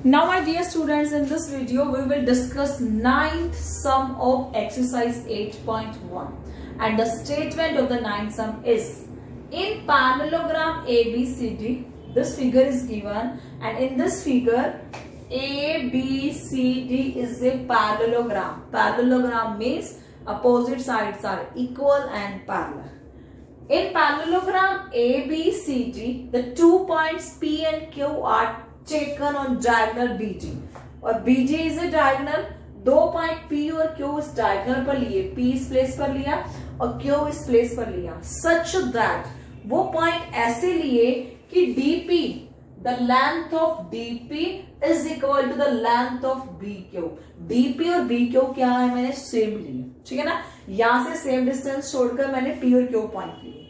Now my dear students, in this video we will discuss ninth sum of exercise 8.1 and the statement of the ninth sum is in parallelogram ABCD this figure is given and in this figure ABCD is a parallelogram. Parallelogram means opposite sides are equal and parallel. In parallelogram ABCD the 2 points P and Q are taken on diagonal BG और BG is a diagonal. 2 point P और Q इस diagonal पर लिए, P इस place पर लिया और Q इस प्लेस पर लिया, such that वो पॉइंट ऐसे लिए कि DP the length of DP is equal to the length of BQ. DP और BQ क्या है, मैंने सेम लिए, ठीक है ना. यहां से सेम डिस्टेंस छोड़कर मैंने P और Q पॉइंट लिए.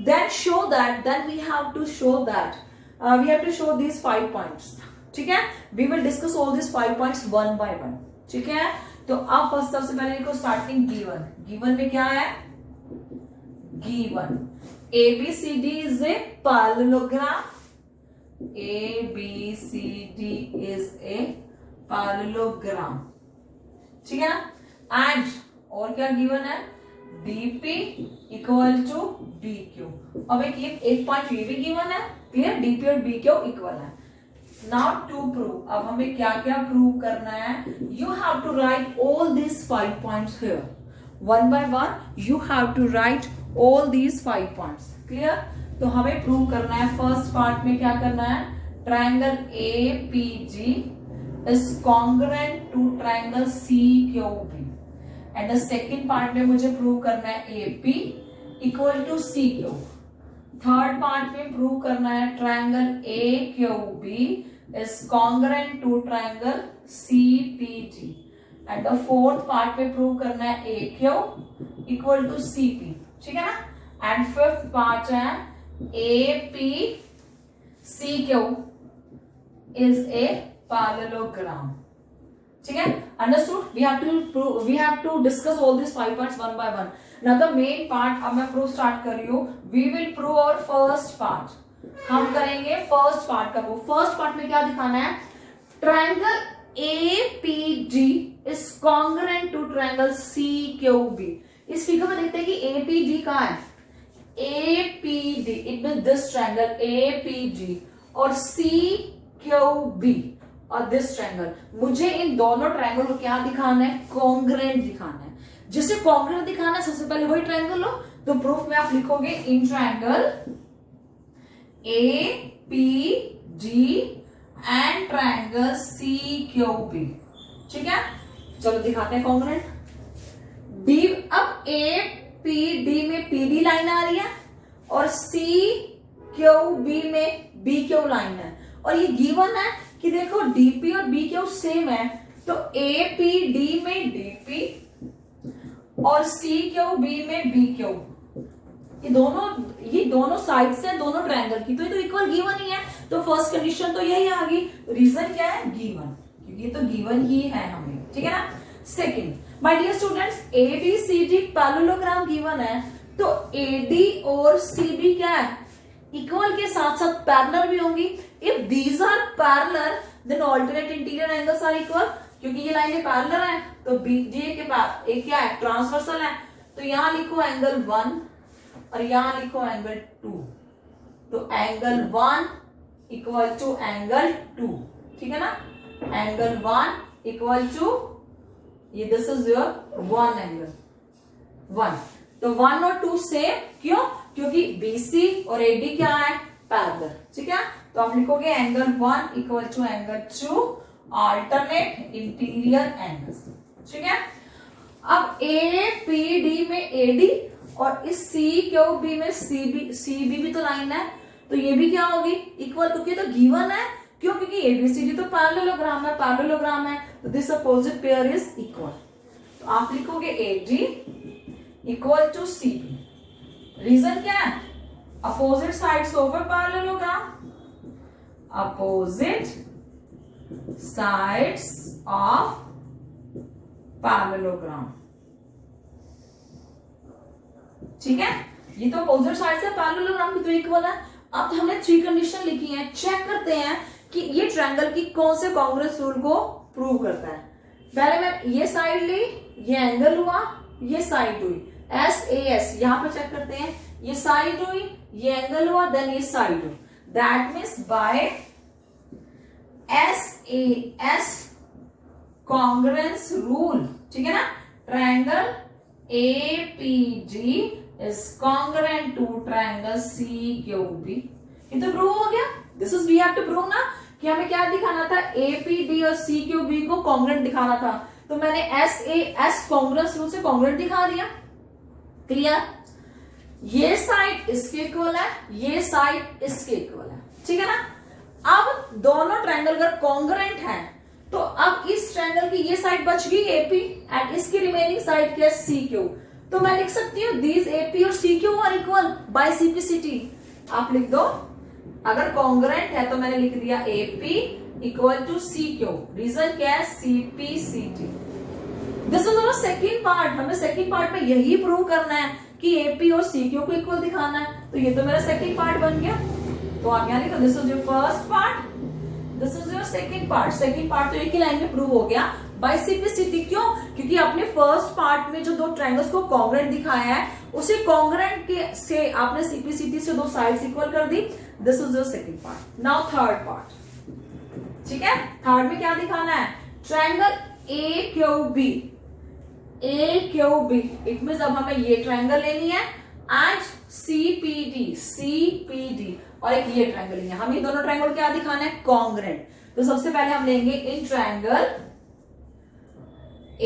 Then show that, then we have to show that we have to show these 5 points. ठीक है, we will discuss all these 5 points one by one. ठीक है, तो अब फर्स्ट सबसे पहले देखो स्टार्टिंग गिवन में क्या है. Given ABCD is a parallelogram. ABCD is a parallelogram. ठीक है, एंड और क्या गिवन है, DP इक्वल टू BQ. अब एक पॉइंट ये भी गिवन है, क्लियर. DP और BQ इक्वल है. नाउ टू प्रूव, अब हमें क्या क्या प्रूव करना है. You have to write all these 5 points here one by one. You have to write all these 5 points, clear. तो हमें प्रूव करना है. फर्स्ट पार्ट में क्या करना है, triangle APG is congruent to triangle CQB. And the second part में मुझे प्रूव करना है AP equal to CQ. Third part में प्रूव करना है triangle AQB is congruent to triangle CPG. And the fourth part में प्रूव करना है AQ इक्वल टू CP, ठीक है ना. एंड फिफ्थ पार्ट है APCQ इज ए parallelogram. ठीक है, understood. We have to discuss all this 5 parts one by one. Now the main part, अब मैं प्रूव स्टार्ट कर रही हूँ. We will prove our first part. हम करेंगे फर्स्ट पार्ट का प्रूव. फर्स्ट पार्ट में क्या दिखाना है, triangle APG is congruent to triangle CQB. इस फिगर में देखते हैं कि APG कहाँ है. APD it means this triangle APG और CQB और दिस ट्रायंगल. मुझे इन दोनों ट्रायंगल को क्या दिखाना है, कॉन्ग्रुएंट दिखाना है. जिसे कॉन्ग्रुएंट दिखाना है सबसे पहले वही ट्रायंगल लो. तो प्रूफ में आप लिखोगे in triangle APG and triangle CQB. ठीक है, चलो दिखाते हैं कॉन्ग्रुएंट. D अब APD में PD लाइन आ रही है और CQB में BQ लाइन है और ये गिवन है कि देखो DP और BQ सेम है. तो APD में DP और CQB में BQ, ये दोनों साइड से दोनों ट्रायंगल की, तो ये तो इक्वल गिवन ही है. तो फर्स्ट कंडीशन तो यही आ गई. रीजन क्या है, गिवन, क्योंकि ये तो गिवन ही है हमें, ठीक है ना. Second, my dear students, ABCD parallelogram given है तो AD और CB क्या है, इक्वल के साथ साथ पैरेलल भी होंगी. If these are parallel then alternate interior angles are equal. क्योंकि ये लाइनें पैरेलल है तो BJ के पास एक क्या है, ट्रांसवर्सल है. तो यहां लिखो एंगल 1 और यहां लिखो एंगल 2. तो एंगल 1 इक्वल टू एंगल 2, ठीक है ना. एंगल 1 इक्वल टू ये दिस इज योर 1 एंगल 1. तो 1 और 2 सेम, क्यों, क्योंकि BC और AD क्या है, पैरेलल, ठीक है. तो आप लिखोगे angle 1 equal to angle 2 alternate interior angles, ठीक है. अब APD में AD और इस CQB में CB भी तो लाइन है, तो ये भी क्या होगी, इक्वल, क्योंकि तो गिवन है. क्यों, क्योंकि ABCD तो पैरेललोग्राम है. तो this opposite pair is equal. तो आप लिखोगे AD equal to CB. Reason क्या है, opposite sides of a parallelogram. Opposite sides of parallelogram, ठीक है. ये तो अपोजिट साइड्स है पैरेललोग्राम की, तो इक्वल है. अब हमने 3 कंडीशन लिखी है. चेक करते हैं कि ये ट्रायंगल की कौन से कांग्रेस रूल को प्रूव करता है। पहले मैं ये साइड ली, ये एंगल हुआ, ये साइड हुई, एस ए एस यहां पे चेक करते हैं, ये साइड हुई, ये एंगल हुआ, देन ये साइड हुई। That means by S A S congruence rule, ठीक है ना, triangle APG is congruent to triangle CQB। ये तो प्रूव हो गया। This is we have to prove ना कि हमें क्या दिखाना था, APD और CQB को कॉन्ग्रुएंट दिखाना था, तो मैंने SAS कॉन्ग्रेंस रूल से कॉन्ग्रुएंट दिखा दिया। क्लियर? ये साइड इसके इक्वल है, ये साइड इसके इक्वल है, ठीक है ना। अब दोनों ट्रायंगल अगर कॉन्ग्रुएंट है तो अब इस ट्रायंगल की ये साइड बच गई AP एंड इसकी रिमेनिंग साइड क्या है CQ। तो मैं लिख सकती हूँ दीज AP और CQ are equal by CPCT। आप लिख दो, अगर कॉन्ग्रुएंट है तो मैंने लिख दिया AP equal to CQ। Reason क्या है, CPCT। This is our second part. हमें सेकंड पार्ट में यही प्रूव करना है कि AP और CQ को इक्वल दिखाना है। तो ये तो मेरा सेकंड पार्ट बन गया। तो आप यहाँ लिखो this is your first part, this is your second part. Second part तो एक ही लाइन में प्रूव हो गया बाय CPCT। क्यों? क्योंकि आपने फर्स्ट पार्ट में जो दो ट्रायंगल्स को कॉन्ग्रुएंट दिखाया है उसे कॉन्ग्रुएंट के से आपने CPCT से दो साइड्स इक्वल कर दी। This is your second part. Now third part, ठीक है। थर्ड में क्या दिखाना है, triangle AQB। AQB it means अब हमें ये ट्रायंगल लेनी है एंड CPD और एक ये ट्रायंगल लेनी है। हम ये दोनों ट्रायंगल क्या दिखाना है, कॉन्ग्रुएंट। तो सबसे पहले हम लेंगे in triangle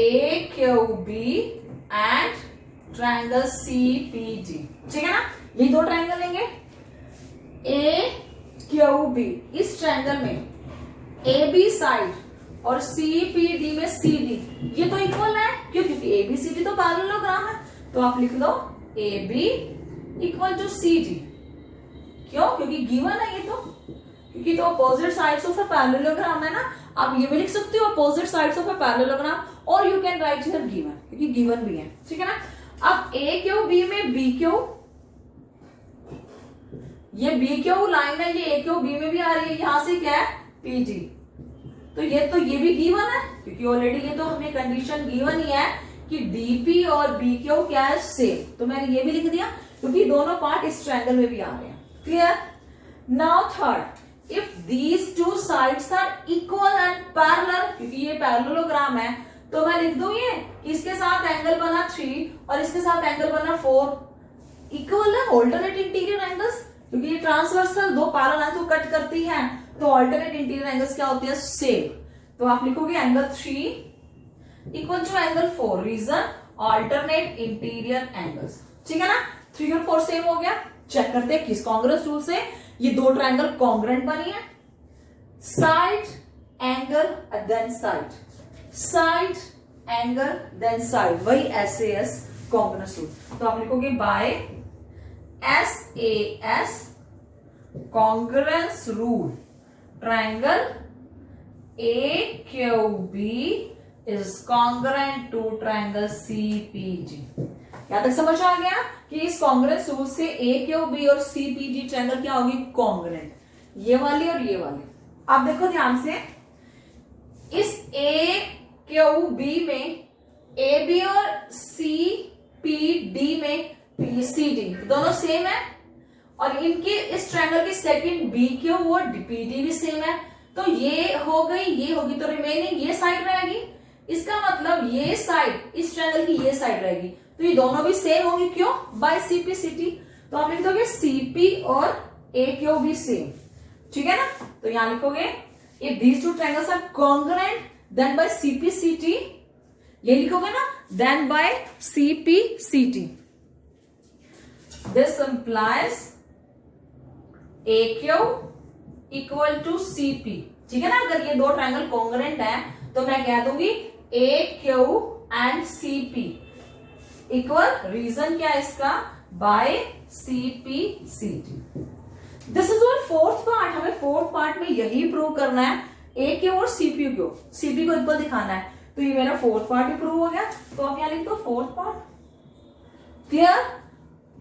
AQB and triangle CPD, ठीक है ना। ये दो ट्रायंगल लेंगे AQB। इस ट्रायंगल में AB साइड और CPD में CD ये तो इक्वल है। क्यों? क्योंकि ABCD तो पैरेललोग्राम है। तो आप लिख लो AB इक्वल टू CD। क्यों? क्योंकि गिवन है ये तो, क्योंकि तो opposite sides of a parallelogram है ना। आप ये भी लिख सकते हो opposite sides of a parallelogram, और you can write here given, क्योंकि गिवन भी है, ठीक है ना। अब AQB में BQ, ये BQ लाइन है, ये AQB में भी आ रही है, यहां से क्या है PD। तो ये भी गिवन है, क्योंकि ऑलरेडी ये तो हमें कंडीशन गिवन ही है कि DP और BQ क्या है, सेम। तो मैंने ये भी लिख दिया क्योंकि दोनों पार्ट इस ट्रायंगल में भी आ रहे हैं। Clear? Now third, if these two sides are equal and parallel, क्योंकि ये पैरेललोग्राम है तो मैं लिख दूं ये इसके साथ एंगल बना 3 और इसके साथ एंगल बना 4, इक्वल है, ऑल्टरनेट इंटीरियर एंगल्स। क्योंकि ये ट्रांसवर्सल दो पैरेलल लाइंस को कट करती है, तो ऑल्टरनेट इंटीरियर एंगल्स क्या होती है, सेम। तो आप लिखोगे angle 3 equal to angle 4। Reason alternate interior angles, ठीक है ना। 3 और 4 सेम हो गया। चेक करते हैं किस कॉन्ग्रुएंस रूल से ये दो ट्रायंगल कॉन्ग्रुएंट बनी है। Side angle then side, side angle then side, वही SAS कॉन्ग्रुएंस रूल। तो आप लिखोगे by SAS congruence rule triangle AQB is congruent to triangle CPG। यहां तक समझ आ गया कि इस कॉन्ग्रुएंस रूल से AQB और CPG ट्रायंगल क्या होगी, कॉन्ग्रुएंट। ये वाली और ये वाली। आप देखो ध्यान से, इस AQB में AB और CPD में PCD दोनों सेम है, और इनके इस ट्रायंगल की सेकंड BQ और PD भी सेम है। तो ये हो गई, ये होगी, तो रिमेनिंग ये साइड रहेगी। इसका मतलब ये साइड इस ट्रायंगल की ये साइड रहेगी, तो ये दोनों भी सेम होंगी। क्यों? By CPCT। तो आप लिख दोगे CP और AQB सेम, ठीक है ना। तो यहां लिखोगे if these two triangles are congruent then by CPCT, ये लिखोगे ना, then by CPCT। This implies AQ equal to CP, ठीक है ना। अगर ये दो ट्रायंगल कॉन्ग्रुएंट है तो मैं कह दूंगी AQ and CP equal, reason क्या है इसका, by CPCT। This is our fourth part. हमें फोर्थ पार्ट में यही प्रूव करना है, AQ और CP को इक्वल दिखाना है। तो ये मेरा फोर्थ पार्ट भी प्रूव हो गया। तो आप यहां लिख दो fourth part. Clear?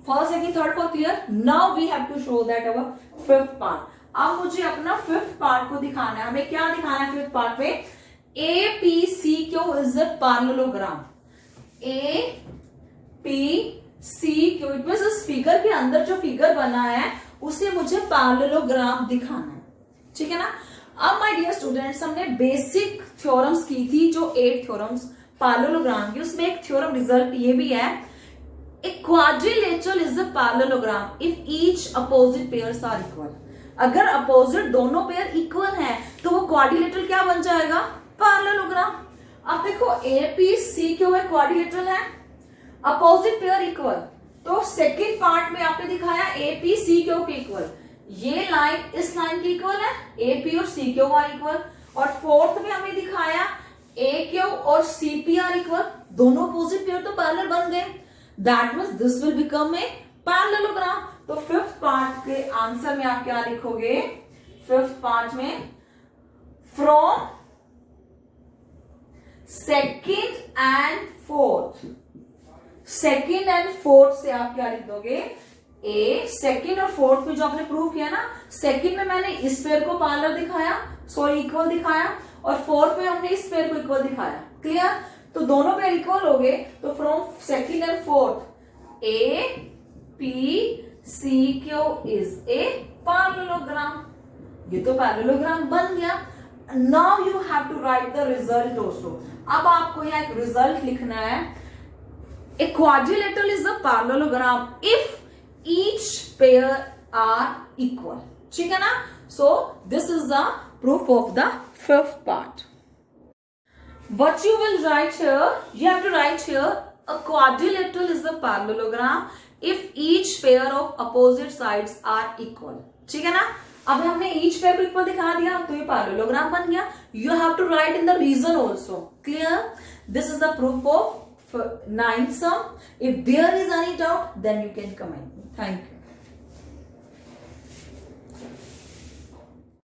First, second, third, fourth clear. Now we have to show that our fifth part. अब मुझे अपना फिफ्थ पार्ट को दिखाना है, हमें क्या दिखाना है फिफ्थ पार्ट में, APCQ is a parallelogram. APCQ it means इस फिगर के अंदर जो फिगर बना है उसे मुझे पैरेललोग्राम दिखाना है, ठीक है ना। अब माय डियर स्टूडेंट्स, हमने बेसिक थ्योरम्स की थी जो 8 थ्योरम्स पैरेललोग्राम की, उसमें एक थ्योरम रिजल्ट ये भी है, A quadrilateral is a parallelogram if each opposite pairs are equal। अगर अपोजिट दोनों पेयर इक्वल हैं तो वो क्वाड्रिलेटरल क्या बन जाएगा, पैरेललोग्राम। अब देखो APCQ है, क्वाड्रिलेटरल है, अपोजिट पेयर इक्वल, तो सेकंड पार्ट में आपने दिखाया APCQ के इक्वल, ये लाइन इस लाइन की इक्वल है, AP और CQ आर इक्वल, और फोर्थ में हमें दिखाया AQ और CP आर इक्वल, दोनों अपोजिट पेयर तो पैरेलल बन गए, that means this will become a parallelogram. तो फिफ्थ पार्ट के आंसर में आप क्या लिखोगे, फिफ्थ पार्ट में from second and fourth, second and fourth से आप क्या लिख दोगे, ए सेकंड और फोर्थ में जो आपने प्रूव किया ना, सेकंड में मैंने इस पेयर को पैरेलल दिखाया, सॉरी इक्वल दिखाया, और फोर्थ में हमने इस पेयर को इक्वल दिखाया, क्लियर। तो दोनों पेयर इक्वल हो गए, तो from second and fourth APCQ is a parallelogram, ये तो पैरेललोग्राम बन गया। Now you have to write the result also. अब आपको यहाँ एक रिजल्ट लिखना है, a quadrilateral is a parallelogram if each pair are equal, ठीक है ना। So this is the proof of the fifth part. What you will write here, you have to write here a quadrilateral is a parallelogram if each pair of opposite sides are equal, ठीक है ना। अब हमने each pair को equal दिखा दिया तो ये parallelogram बन गया। You have to write in the reason also, clear? This is the proof of 9th sum. If there is any doubt, then you can comment. Thank you.